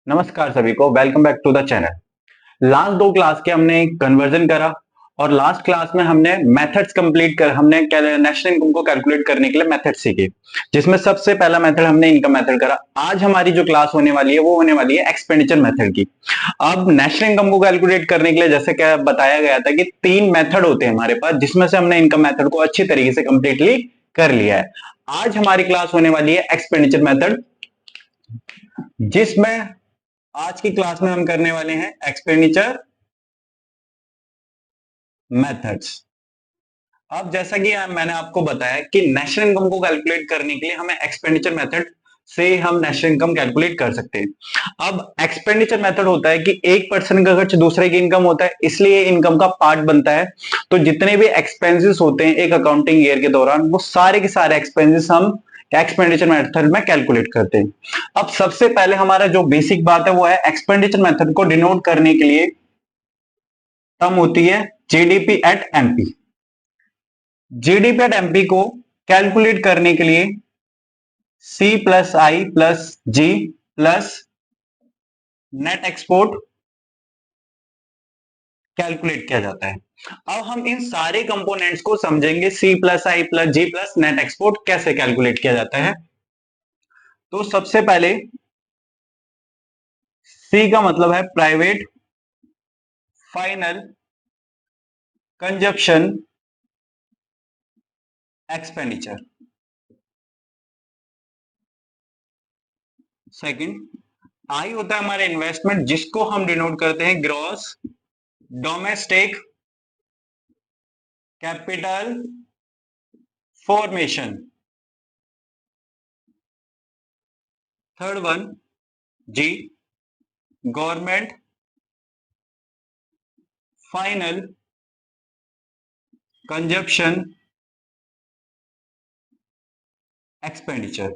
नमस्कार सभी को, welcome back to the channel. Last दो क्लास के हमने कन्वर्जन करा और लास्ट क्लास में हमने मेथड्स कंप्लीट कर हमने नेशनल इनकम को कैलकुलेट करने के लिए मेथड सीखे, जिसमें सबसे पहला मेथड हमने इनकम मेथड करा। आज हमारी जो क्लास होने वाली है वो होने वाली है एक्सपेंडिचर मेथड की। अब नेशनल इनकम को कैलकुलेट करने के लिए जैसे क्या बताया गया था कि तीन मेथड होते हैं हमारे पास, जिसमें से हमने इनकम मेथड को अच्छी तरीके से कंप्लीटली कर लिया है। आज हमारी क्लास होने वाली है एक्सपेंडिचर मेथड, जिसमें आज की क्लास में हम करने वाले हैं एक्सपेंडिचर मेथड्स। अब जैसा कि मैंने आपको बताया कि नेशनल इनकम को कैलकुलेट करने के लिए हमें एक्सपेंडिचर मेथड से हम नेशनल इनकम कैलकुलेट कर सकते हैं। अब एक्सपेंडिचर मेथड होता है कि एक पर्सन का खर्च दूसरे की इनकम होता है, इसलिए इनकम का पार्ट बनता है। तो जितने भी एक्सपेंसेस होते हैं एक अकाउंटिंग ईयर के दौरान, वो सारे के सारे एक्सपेंसेस हम एक्सपेंडिचर मेथड में कैलकुलेट करते हैं। अब सबसे पहले हमारा जो बेसिक बात है वो है एक्सपेंडिचर मेथड को डिनोट करने के लिए टर्म होती है GDP at MP. GDP at MP को कैलकुलेट करने के लिए सी प्लस आई प्लस जी प्लस नेट एक्सपोर्ट कैलकुलेट किया जाता है। अब हम इन सारे कंपोनेंट्स को समझेंगे, सी प्लस आई प्लस जी प्लस नेट एक्सपोर्ट कैसे कैलकुलेट किया जाता है। तो सबसे पहले सी का मतलब है private final consumption expenditure. Second, I होता है हमारा इन्वेस्टमेंट, जिसको हम डिनोट करते हैं gross domestic capital formation. Third one G government final consumption expenditure.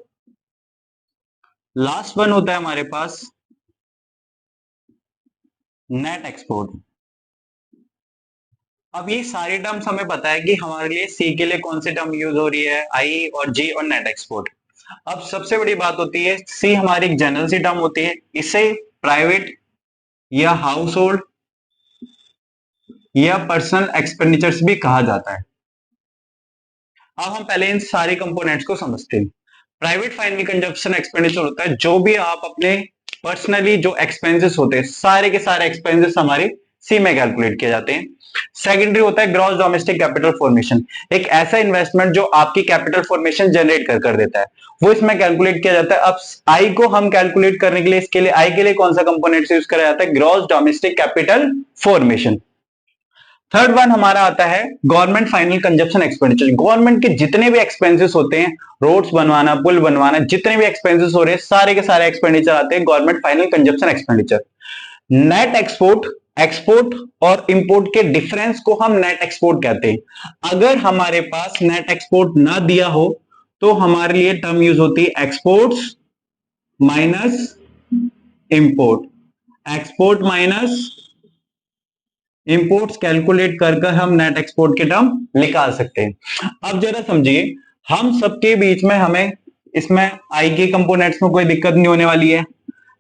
Last one होता है हमारे पास नेट एक्सपोर्ट। अब ये सारी टर्म्स हमें पता है कि हमारे लिए सी के लिए कौन सी टर्म यूज हो रही है, आई और जी और नेट एक्सपोर्ट। अब सबसे बड़ी बात होती है सी हमारी एक जनरल सी टर्म होती है, इसे प्राइवेट या हाउस होल्ड या पर्सनल एक्सपेंडिचर्स भी कहा जाता है। अब हम पहले इन सारे कंपोनेंट्स को समझते हैं। प्राइवेट फाइनल कंजप्शन एक्सपेंडिचर होता है जो भी आप अपने पर्सनली जो एक्सपेंसेस होते हैं, सारे के सारे एक्सपेंसेस हमारे सी में कैलकुलेट किए जाते हैं। सेकेंडरी होता है ग्रॉस डोमेस्टिक कैपिटल फॉर्मेशन, एक ऐसा इन्वेस्टमेंट जो आपकी कैपिटल फॉर्मेशन जनरेट कर देता है, वो इसमें कैलकुलेट किया जाता है। अब आई को हम कैलकुलेट करने के लिए, इसके लिए आई के लिए कौन सा कंपोनेंट यूज करा जाता है, gross domestic capital formation. Third one हमारा आता है government final consumption expenditure. Government के जितने भी एक्सपेंसेस होते हैं, रोड्स बनवाना, पुल बनवाना, जितने भी एक्सपेंसेस हो रहे हैं, सारे के सारे एक्सपेंडिचर आते हैं government final consumption expenditure. Net export, export और इंपोर्ट के डिफरेंस को हम नेट एक्सपोर्ट कहते हैं। अगर हमारे पास नेट एक्सपोर्ट ना दिया हो तो हमारे लिए टर्म यूज होती है exports minus import. Export minus imports calculate कर हम नेट एक्सपोर्ट के टर्म निकाल सकते हैं। अब जरा समझिए, हम सबके बीच में हमें इसमें आई के कंपोनेंट्स में कोई दिक्कत नहीं होने वाली है,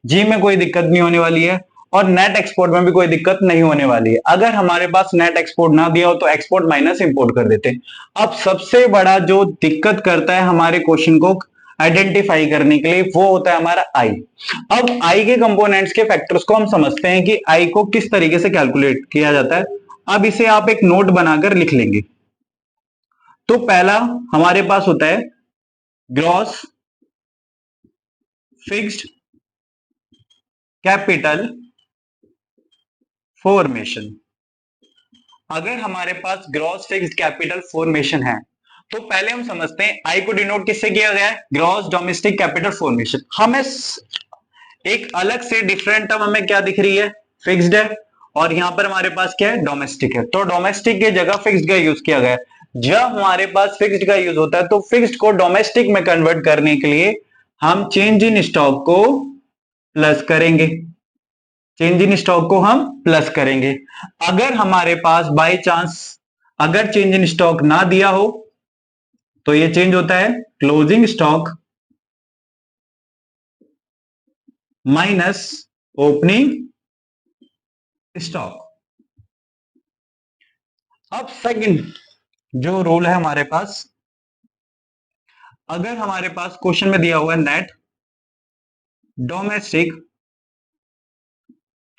जी में कोई दिक्कत नहीं होने वाली है और नेट एक्सपोर्ट में भी कोई दिक्कत नहीं होने वाली है। अगर हमारे पास नेट एक्सपोर्ट ना दिया हो तो एक्सपोर्ट माइनस इंपोर्ट कर देते हैं। अब सबसे बड़ा जो दिक्कत करता है हमारे क्वेश्चन को आइडेंटिफाई करने के लिए वो होता है हमारा आई। अब आई के कंपोनेंट्स के फैक्टर्स को हम समझते हैं कि आई को किस तरीके से कैलकुलेट किया जाता है। अब इसे आप एक नोट बनाकर लिख लेंगे। तो पहला हमारे पास होता है ग्रॉस फिक्स्ड कैपिटल फॉर्मेशन। अगर हमारे पास ग्रॉस फिक्स्ड कैपिटल फॉर्मेशन है तो पहले हम समझते हैं आई को डिनोट किससे किया गया है, ग्रॉस डोमेस्टिक कैपिटल फॉर्मेशन। हमें एक अलग से डिफरेंट टर्म हमें क्या दिख रही है, फिक्स्ड है, और यहां पर हमारे पास क्या है, डोमेस्टिक है। तो डोमेस्टिक की जगह फिक्स्ड का यूज किया गया है। जब हमारे पास फिक्स्ड का यूज होता है तो फिक्स्ड को डोमेस्टिक में कन्वर्ट करने के लिए हम चेंज इन स्टॉक को प्लस करेंगे। चेंज इन स्टॉक को हम प्लस करेंगे। अगर हमारे पास बाय चांस अगर चेंज इन स्टॉक ना दिया हो तो ये चेंज होता है closing stock minus opening stock. अब सेकंड जो रूल है हमारे पास, अगर हमारे पास क्वेश्चन में दिया हुआ है नेट डोमेस्टिक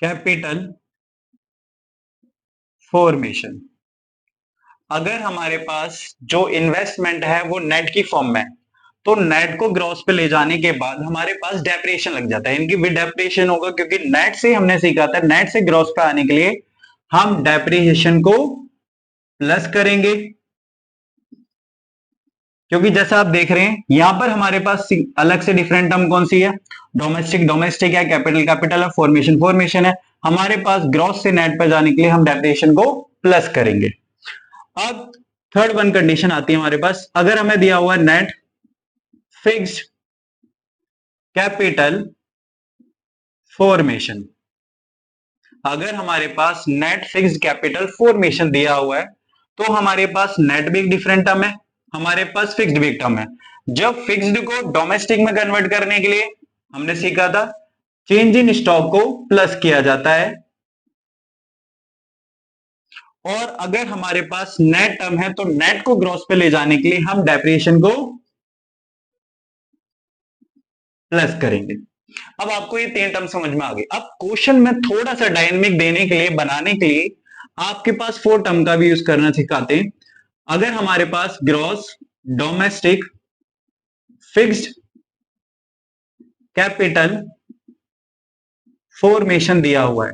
कैपिटल फॉर्मेशन, अगर हमारे पास जो इन्वेस्टमेंट है वो नेट की फॉर्म में, तो नेट को ग्रॉस पे ले जाने के बाद हमारे पास डेप्रिएशन लग जाता है, इनकी भी डेप्रिएशन होगा, क्योंकि नेट से हमने सीखा था नेट से ग्रॉस पे आने के लिए हम डेप्रिएशन को प्लस करेंगे। क्योंकि जैसा आप देख रहे हैं यहां पर हमारे पास अलग से डिफरेंट टर्म कौन सी है, डोमेस्टिक डोमेस्टिक है, कैपिटल कैपिटल है, फॉर्मेशन फॉर्मेशन है। हमारे पास ग्रॉस से नेट पर जाने के लिए हम डेप्रिएशन को प्लस करेंगे। अब थर्ड वन कंडीशन आती है हमारे पास, अगर हमें दिया हुआ नेट फिक्स्ड कैपिटल फॉर्मेशन, अगर हमारे पास नेट फिक्स्ड कैपिटल फॉर्मेशन दिया हुआ है तो हमारे पास नेट भी एक डिफरेंट टर्म है, हमारे पास फिक्स्ड भी एक टर्म है। जब फिक्स्ड को डोमेस्टिक में कन्वर्ट करने के लिए हमने सीखा था चेंज इन स्टॉक को प्लस किया जाता है, और अगर हमारे पास नेट टर्म है तो नेट को ग्रॉस पे ले जाने के लिए हम डेप्रिएशन को प्लस करेंगे। अब आपको ये तीन टर्म समझ में आ गई। अब क्वेश्चन में थोड़ा सा डायनेमिक देने के लिए, बनाने के लिए आपके पास फोर टर्म का भी यूज करना सिखाते हैं। अगर हमारे पास gross domestic fixed capital formation दिया हुआ है,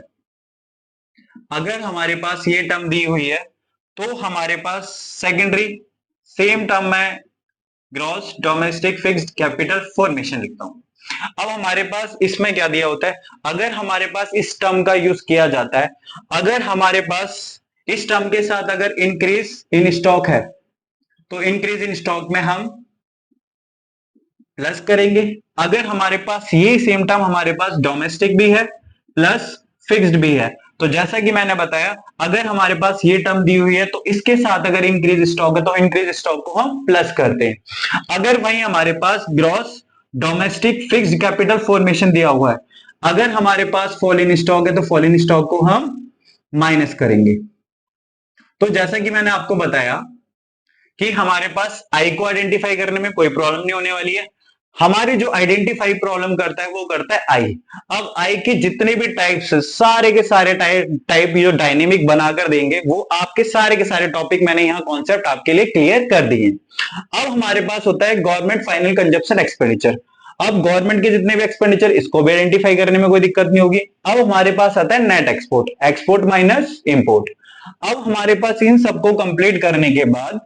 अगर हमारे पास ये टर्म दी हुई है तो हमारे पास सेकेंडरी सेम टर्म में gross domestic fixed capital formation लिखता हूं। अब हमारे पास इसमें क्या दिया होता है, अगर हमारे पास इस टर्म का यूज किया जाता है, अगर हमारे पास इस टर्म के साथ अगर इंक्रीज इन स्टॉक है तो इंक्रीज इन स्टॉक में हम प्लस करेंगे। अगर हमारे पास ये सेम टर्म हमारे पास डोमेस्टिक भी है प्लस फिक्स्ड भी है, तो जैसा कि मैंने बताया अगर हमारे पास ये टर्म दी हुई है तो इसके साथ अगर इंक्रीज स्टॉक है तो इंक्रीज स्टॉक को हम प्लस करते हैं। अगर वहीं हमारे पास gross domestic fixed capital formation दिया हुआ है, अगर हमारे पास फॉल इन स्टॉक है तो फॉल इन स्टॉक को हम माइनस करेंगे। तो जैसा कि मैंने आपको बताया कि हमारे पास आई को आइडेंटिफाई करने में कोई प्रॉब्लम नहीं होने वाली है, हमारी जो आइडेंटिफाई प्रॉब्लम करता है वो करता है आई। अब आई के जितने भी टाइप्स सारे के सारे टाइप जो डायनेमिक बनाकर देंगे वो आपके सारे टॉपिक मैंने यहां कॉन्सेप्ट आपके लिए क्लियर कर दिए। अब हमारे पास होता है गवर्नमेंट फाइनल कंजप्शन एक्सपेंडिचर। अब गवर्नमेंट के जितने भी एक्सपेंडिचर इसको भी आइडेंटिफाई करने में कोई दिक्कत नहीं होगी। अब हमारे पास आता है net export, export minus import. अब हमारे पास इन सबको कंप्लीट करने के बाद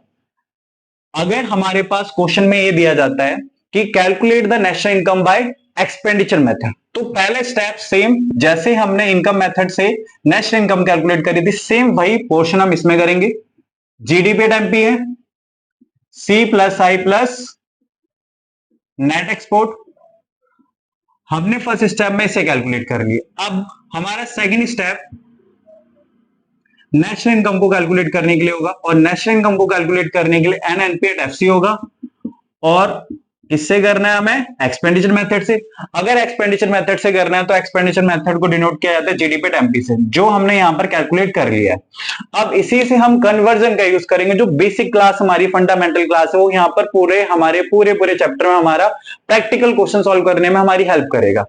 अगर हमारे पास क्वेश्चन में ये दिया जाता है कि calculate the national income by expenditure method, तो पहले स्टेप सेम जैसे हमने इनकम मेथड से नेशनल इनकम कैलकुलेट करी थी सेम वही पोर्शन हम इसमें करेंगे। जीडीपी एट एमपी है, सी प्लस आई प्लस नेट एक्सपोर्ट, हमने फर्स्ट स्टेप में इसे कैलकुलेट कर लिया। अब हमारा सेकंड स्टेप नेशनल इनकम को कैलकुलेट करने के लिए होगा, और नेशनल इनकम को कैलकुलेट करने के लिए एनएनपी एट एफसी होगा, और किससे करना है हमें, एक्सपेंडिचर मेथड से। अगर एक्सपेंडिचर मेथड से करना है तो एक्सपेंडिचर मेथड को डिनोट किया जाता है जीडीपी एमपी से, जो हमने यहां पर कैलकुलेट कर लिया है। अब इसी से हम कन्वर्जन का यूज करेंगे, जो बेसिक क्लास हमारी फंडामेंटल क्लास है वो यहां पर पूरे चैप्टर में हमारा प्रैक्टिकल क्वेश्चन सॉल्व करने में हमारी हेल्प करेगा।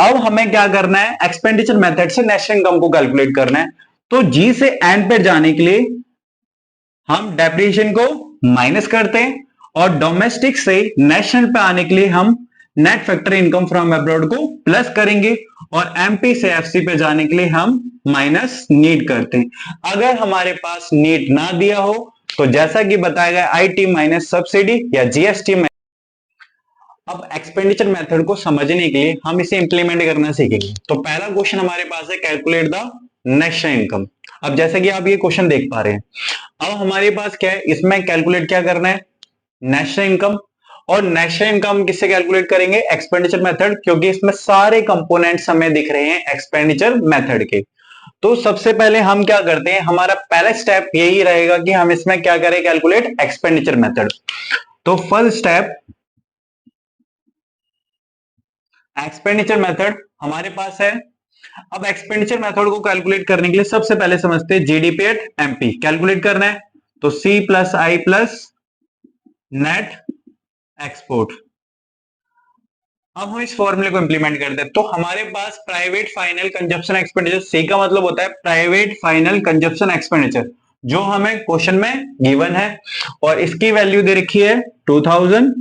अब हमें क्या करना है, एक्सपेंडिचर मेथड से नेशनल इनकम को कैलकुलेट करना है, तो जी से एंड पे जाने के लिए हम डेप्रिसिएशन को माइनस करते हैं, और डोमेस्टिक से नेशनल पे आने के लिए हम net factor income from abroad को प्लस करेंगे, और एमपी से एफसी पे जाने के लिए हम माइनस नीट करते हैं। अगर हमारे पास नीट ना दिया हो तो जैसा कि बताया गया आईटी माइनस सब्सिडी या जीएसटी में। अब एक्सपेंडिचर मेथड को समझने के लिए हम इसे इंप्लीमेंट करना सीखेंगे। तो पहला क्वेश्चन हमारे पास है कैलकुलेट द नेशनल इनकम। अब जैसे कि आप ये क्वेश्चन देख पा रहे हैं, अब हमारे पास क्या है, इसमें कैलकुलेट क्या करना है, नेशनल इनकम। और नेशनल इनकम किससे कैलकुलेट करेंगे, एक्सपेंडिचर मेथड, क्योंकि इसमें सारे कंपोनेंट्स हमें दिख रहे हैं एक्सपेंडिचर मेथड के। तो सबसे पहले हम क्या करते हैं, हमारा पहला स्टेप यही रहेगा कि हम इसमें क्या करें, कैलकुलेट एक्सपेंडिचर मेथड। तो फर्स्ट स्टेप एक्सपेंडिचर मेथड हमारे पास है अब एक्सपेंडिचर मेथड को कैलकुलेट करने के लिए सबसे पहले समझते हैं जीडीपी एट एमपी कैलकुलेट करना है, तो सी प्लस आई प्लस नेट एक्सपोर्ट। अब हम इस फॉर्मूले को इंप्लीमेंट करते हैं, तो हमारे पास प्राइवेट फाइनल कंजप्शन एक्सपेंडिचर, सी का मतलब होता है प्राइवेट फाइनल कंजप्शन एक्सपेंडिचर, जो हमें क्वेश्चन में गिवन है और इसकी वैल्यू दे रखी है 2000।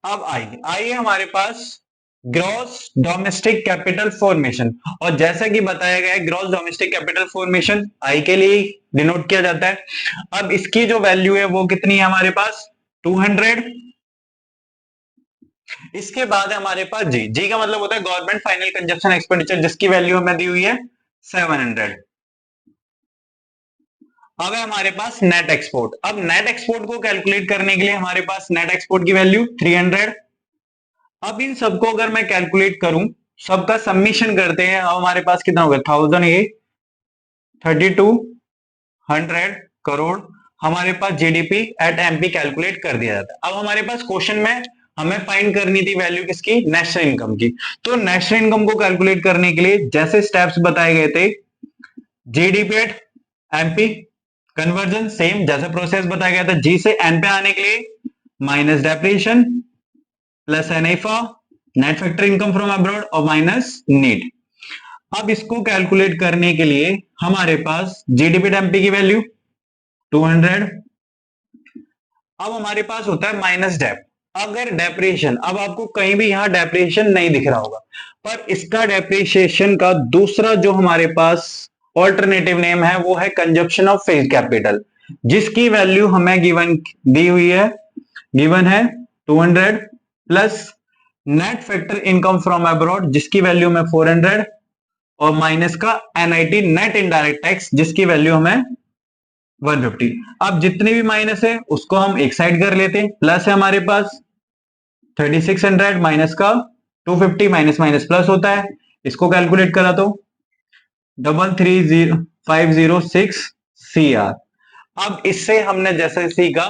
अब आई हमारे पास ग्रॉस डोमेस्टिक कैपिटल फॉर्मेशन, और जैसा कि बताया गया है ग्रॉस डोमेस्टिक कैपिटल फॉर्मेशन आई के लिए डिनोट किया जाता है। अब इसकी जो वैल्यू है वो कितनी है हमारे पास 200। इसके बाद हमारे पास जी का मतलब होता है गवर्नमेंट फाइनल कंजप्शन एक्सपेंडिचर, जिसकी वैल्यू हमें दी हुई है 700। अब है हमारे पास नेट एक्सपोर्ट। अब नेट एक्सपोर्ट को कैलकुलेट करने के लिए हमारे पास नेट एक्सपोर्ट की वैल्यू 300। अब इन सबको अगर मैं कैलकुलेट करूं, सबका सबमिशन करते हैं, अब हमारे पास कितना होगा 1000, ये 3200 करोड़ हमारे पास जीडीपी एट एमपी कैलकुलेट कर दिया जाता है। अब हमारे पास क्वेश्चन में हमें फाइंड करनी थी वैल्यू किसकी, नेशनल इनकम की। तो नेशनल इनकम को कैलकुलेट करने के लिए जैसे स्टेप्स बताए गए थे, GDP at MP conversion same जैसे प्रोसेस बताया गया था, जी से एन पे आने के लिए minus depreciation plus NFIA net factor income from abroad और माइनस नीट। अब इसको कैलकुलेट करने के लिए हमारे पास जीडीपी एमपी की वैल्यू 200। अब हमारे पास होता है माइनस डेप। अगर डेप्रिएशन, अब आपको कहीं भी यहां डेप्रिएशन नहीं दिख रहा होगा, पर इसका डेप्रिसिएशन का दूसरा जो हमारे पास ऑल्टरनेटिव नेम है वो है कंजप्शन ऑफ फिक्स्ड कैपिटल, जिसकी वैल्यू हमें गिवन दी हुई है, गिवन है 200 plus net factor income from abroad जिसकी वैल्यू में 400 और माइनस का एनआईटी नेट इनडायरेक्ट टैक्स जिसकी वैल्यू हमें 150। अब जितने भी माइनस है उसको हम एक साइड कर लेते हैं, प्लस है हमारे पास 3600 माइनस का 250, माइनस माइनस प्लस होता है, इसको कैलकुलेट करा तो 33506 CR। अब इससे हमने जैसे सीखा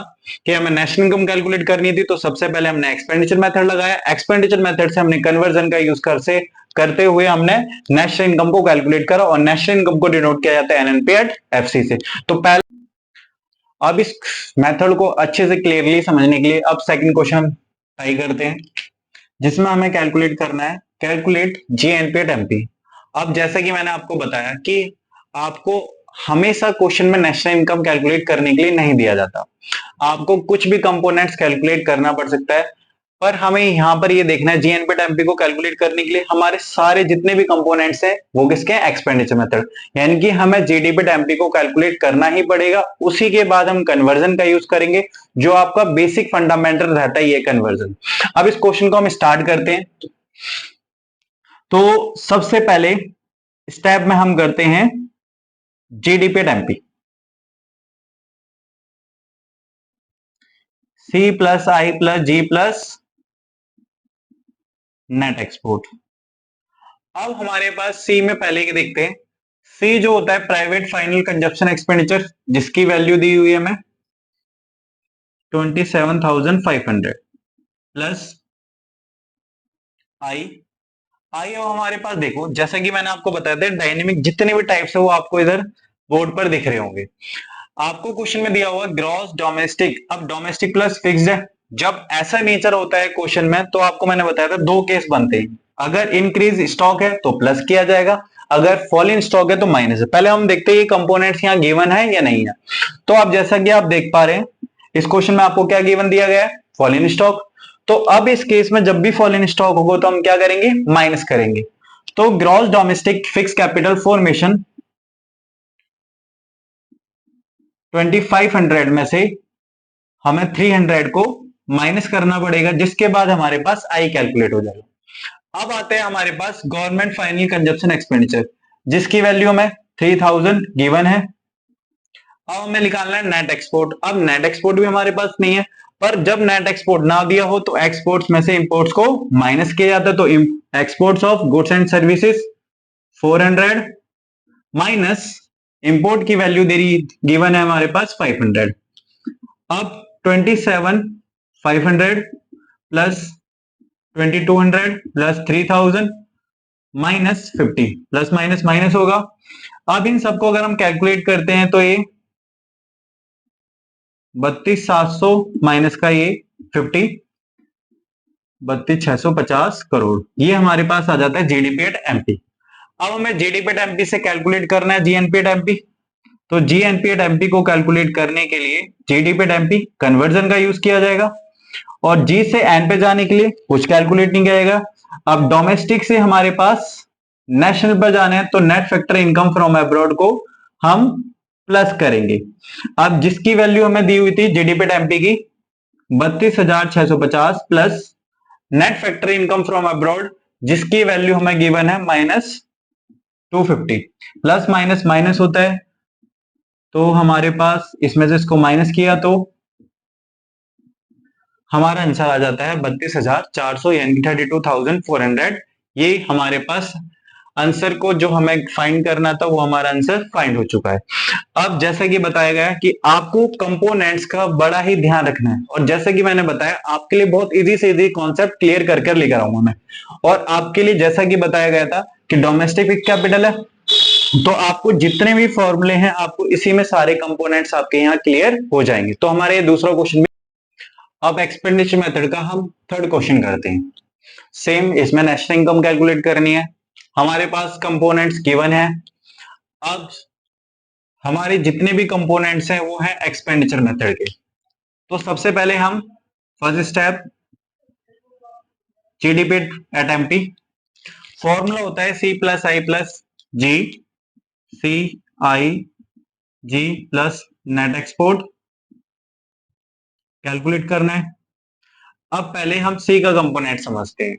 कि हमें नेशनल इनकम कैलकुलेट करनी थी, तो सबसे पहले हमने एक्सपेंडिचर मेथड लगाया, एक्सपेंडिचर मेथड से हमने कन्वर्जन का यूज करते हुए हमने नेशनल इनकम को कैलकुलेट करा, और नेशनल इनकम को डिनोट किया जाता है एनएनपी एट एफसी से। तो पहले अब इस मेथड को अच्छे से क्लियरली समझने के लिए अब सेकंड क्वेश्चन ट्राई करते हैं, जिसमें हमें कैलकुलेट करना है, कैलकुलेट जीएनपी एट एमपी। अब जैसा कि मैंने आपको बताया कि आपको हमेशा क्वेश्चन में नेशनल इनकम कैलकुलेट करने के लिए नहीं दिया जाता, आपको कुछ भी कंपोनेंट्स कैलकुलेट करना पड़ सकता है, पर हमें यहां पर ये देखना है जीएनपी एमपी को कैलकुलेट करने के लिए हमारे सारे जितने भी कंपोनेंट्स हैं वो किसके हैं, एक्सपेंडिचर मेथड, यानी कि हमें जीडीपी एमपी को कैलकुलेट करना ही पड़ेगा, उसी के बाद हम कन्वर्जन का यूज करेंगे, जो आपका बेसिक फंडामेंटल रहता है ये कन्वर्जन। अब इस क्वेश्चन को हम स्टार्ट करते हैं। तो सबसे पहले स्टेप में हम करते हैं जीडीपी एमपी, सी प्लस आई प्लस जी प्लस नेट एक्सपोर्ट। अब हमारे पास सी में पहले के देखते हैं, सी जो होता है प्राइवेट फाइनल कंजप्शन एक्सपेंडिचर, जिसकी वैल्यू दी हुई है हमें 27,500 प्लस आई। अब हमारे पास देखो जैसा कि मैंने आपको बताया था डायनेमिक जितने भी टाइप्स है वो आपको इधर बोर्ड पर दिख रहे होंगे। आपको क्वेश्चन में दिया हुआ ग्रॉस डोमेस्टिक, अब डोमेस्टिक प्लस फिक्स्ड है, जब ऐसा नेचर होता है क्वेश्चन में तो आपको मैंने बताया था दो केस बनते हैं, अगर इंक्रीज स्टॉक है तो प्लस किया जाएगा, अगर फॉल इन स्टॉक है तो माइनस है। पहले हम देखते हैं ये कंपोनेंट्स यहाँ गिवन है या नहीं है। तो आप जैसा कि आप देख पा रहे हैं इस क्वेश्चन में आपको क्या गिवन दिया गया है, फॉल इन स्टॉक। तो अब इस केस में जब भी फॉल इन स्टॉक होगा तो हम क्या करेंगे, माइनस करेंगे। तो gross domestic fix capital formation 2500 में से हमें 300 को माइनस करना पड़ेगा, जिसके बाद हमारे पास आई कैलकुलेट हो जाएगा। अब आते हैं हमारे पास गवर्नमेंट फाइनल कंजप्शन एक्सपेंडिचर, जिसकी वैल्यू में 3000 गिवन है। अब हमें निकालना है नेट एक्सपोर्ट। अब नेट एक्सपोर्ट भी हमारे पास नहीं है, पर जब नेट एक्सपोर्ट ना दिया हो तो एक्सपोर्ट्स में से इंपोर्ट्स को माइनस किया जाता है। तो exports of goods and services 400 minus import की वैल्यू दे रही गिवन है हमारे पास 500। अब 27,500 plus 2200 plus 3000 -50, plus minus minus होगा। अब इन सबको अगर हम कैलकुलेट करते हैं तो ये 32,700 माइनस का ये 50, 32,650 करोड़, ये हमारे पास आ जाता है जीडीपी एट एमपी। अब हमें जीडीपी एट एमपी से कैलकुलेट करना है जीएनपी एट एमपी। तो जीएनपी एट एमपी को कैलकुलेट करने के लिए जीडीपी एट एमपी कन्वर्जन का यूज किया जाएगा, और जी से एन पे जाने के लिए कुछ कैलकुलेट नहीं किया जाएगा। अब डोमेस्टिक से हमारे पास नेशनल पर जाना है तो net factor income from abroad को हम प्लस करेंगे। अब जिसकी वैल्यू हमें दी हुई थी जीडीपी एट एमपी की 32,650 plus net factor income from abroad जिसकी वैल्यू हमें गिवन है -250, प्लस माइनस माइनस होता है, तो हमारे पास इसमें से इसको माइनस किया तो हमारा आंसर आ जाता है 32,400 यानी 32,400। ये हमारे पास आंसर को जो हमें फाइंड करना था वो हमारा आंसर फाइंड हो चुका है। अब जैसा कि बताया गया कि आपको कंपोनेंट्स का बड़ा ही ध्यान रखना है, और जैसे कि मैंने बताया आपके लिए बहुत इजी से इजी कॉन्सेप्ट क्लियर कर कर लेकर आऊंगा मैं। और आपके लिए जैसा कि बताया गया था कि डोमेस्टिक फिक्स्ड कैपिटल है, तो आपको जितने भी फॉर्मूले हैं आपको इसी में सारे कंपोनेंट्स आपके यहाँ क्लियर हो जाएंगे। तो हमारे दूसरा क्वेश्चन में अब एक्सपेंडिचर मेथड का हम थर्ड क्वेश्चन करते हैं। सेम इसमें नेशनल इनकम कैलकुलेट करनी है, हमारे पास कंपोनेंट्स गिवन है। अब हमारे जितने भी कंपोनेंट्स हैं वो हैं एक्सपेंडिचर मेथड के। तो सबसे पहले हम first step GDP at MP, formula होता है सी प्लस आई प्लस जी, सी आई जी प्लस नेट एक्सपोर्ट, कैलकुलेट करना है। अब पहले हम सी का कंपोनेंट समझते हैं।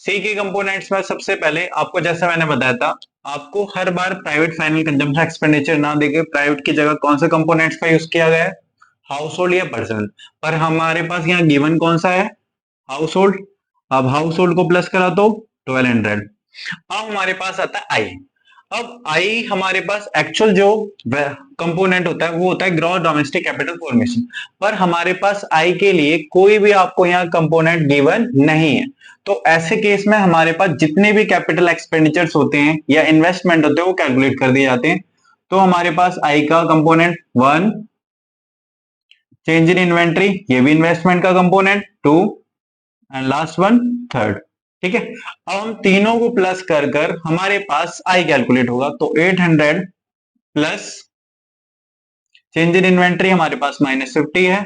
सी के कंपोनेंट्स में सबसे पहले आपको जैसा मैंने बताया था, आपको हर बार प्राइवेट फाइनल कंजम्पशन एक्सपेंडिचर ना देके प्राइवेट की जगह कौन से कंपोनेंट्स का यूज किया गया है, हाउस होल्ड या पर्सनल। पर हमारे पास यहाँ गिवन कौन सा है, हाउस होल्ड। अब हाउस होल्ड को प्लस करा तो 1200। अब हमारे पास आता है आई। अब आई हमारे पास एक्चुअल जो कंपोनेंट होता है वो होता है ग्रॉस डोमेस्टिक कैपिटल फॉर्मेशन, पर हमारे पास आई के लिए कोई भी आपको यहाँ कंपोनेंट गिवन नहीं है। तो ऐसे केस में हमारे पास जितने भी कैपिटल एक्सपेंडिचर्स होते हैं या इन्वेस्टमेंट होते हैं वो कैलकुलेट कर दिए जाते हैं। तो हमारे पास आई का कंपोनेंट 1, चेंज इन इन्वेंट्री ये भी इन्वेस्टमेंट का component 2, and last one 3rd। ठीक है, अब हम तीनों को प्लस कर कर हमारे पास आई कैलकुलेट होगा। तो 800 प्लस चेंज इन इन्वेंट्री हमारे पास -50 है,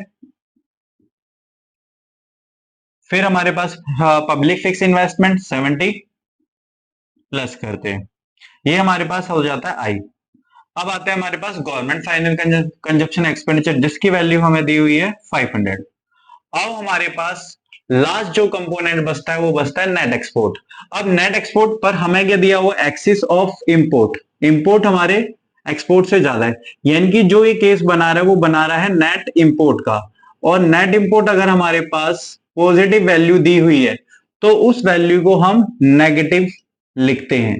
फिर हमारे पास पब्लिक फिक्स इन्वेस्टमेंट 70 प्लस करते हैं, ये हमारे पास हो जाता है आई। अब आता है हमारे पास गवर्नमेंट फाइनल कंजप्शन एक्सपेंडिचर जिसकी वैल्यू हमें दी हुई है 500। अब हमारे पास लास्ट जो कंपोनेंट बचता है वो बचता है नेट एक्सपोर्ट। अब नेट एक्सपोर्ट पर हमें क्या दिया हुआ, एक्सिस ऑफ इंपोर्ट, इंपोर्ट हमारे एक्सपोर्ट से ज्यादा है, यानी कि जो ये केस बना रहा है वो बना रहा है नेट इंपोर्ट का। और नेट इंपोर्ट अगर हमारे पास पॉजिटिव वैल्यू दी हुई है तो उस वैल्यू को हम नेगेटिव लिखते हैं।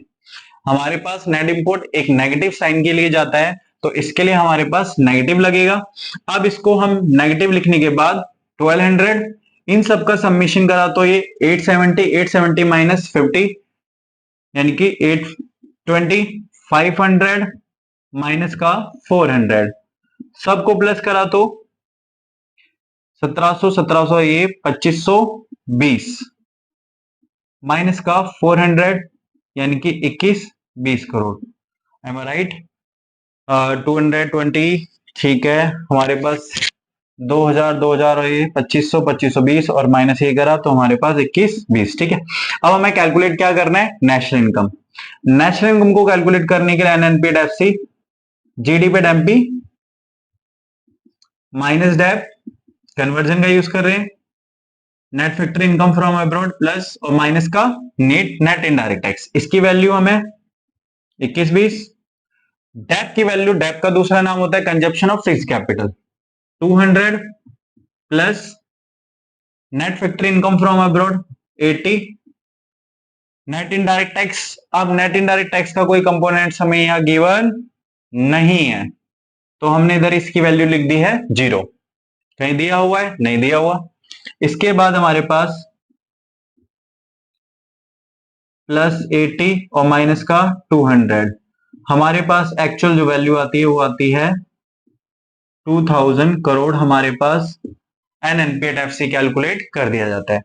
हमारे पास नेट इंपोर्ट एक नेगेटिव साइन के लिए जाता है, तो इसके लिए हमारे पास नेगेटिव लगेगा। अब इसको हम नेगेटिव लिखने के बाद 1200 इन सब का सबमिशन करा तो ये 870 माइनस 50 यानी कि 820, 500 माइनस का 400 सबको प्लस करा तो 1700 ये 2520 माइनस का 400 यानी कि 21-20 करोड़। एम आई राइट? 220 ठीक है, हमारे पास 2000 और ये 2520 और माइनस ये करा तो हमारे पास 21-20। ठीक है, अब हमें कैलकुलेट क्या करना है, नेशनल इनकम। नेशनल इनकम को कैलकुलेट करने के लिए एनएनपी डेफसी GDP MP minus dep conversion का यूज कर रहे हैं, net factor income from abroad plus और माइनस का नेट इनडायरेक्ट टैक्स, इसकी वैल्यू हमें 21-20। डेप की वैल्यू, डेप का दूसरा नाम होता है consumption of fixed capital, 200 plus net factor income from abroad 80, net indirect tax. अब नेट इनडायरेक्ट टैक्स का कोई कंपोनेंट हमें यहां गिवन नहीं है तो हमने इधर इसकी वैल्यू लिख दी है 0, कहीं दिया हुआ है, नहीं दिया हुआ। इसके बाद हमारे पास प्लस 80 और माइनस का 200, हमारे पास एक्चुअल जो वैल्यू आती है वो आती है 2000 करोड़। हमारे पास NNPAT-FC कैलकुलेट कर दिया जाता है।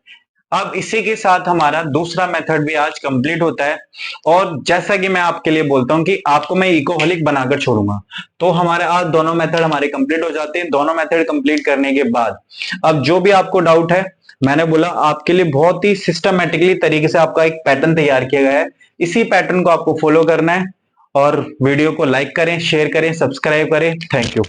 अब इसी के साथ हमारा दूसरा मेथड भी आज कंप्लीट होता है। और जैसा कि मैं आपके लिए बोलता हूं कि आपको मैं इकोहॉलिक बनाकर छोड़ूंगा, तो हमारे आज दोनों मेथड हमारे कंप्लीट हो जाते हैं। दोनों मेथड कंप्लीट करने के बाद अब जो भी आपको डाउट है, मैंने बोला आपके लिए बहुत ही सिस्टमेटिकली तरीके से आपका एक पैटर्न तैयार किया गया है। इसी पैटर्न को आपको फॉलो करना है और वीडियो को लाइक करें, शेयर करें, सब्सक्राइब करें। Thank you.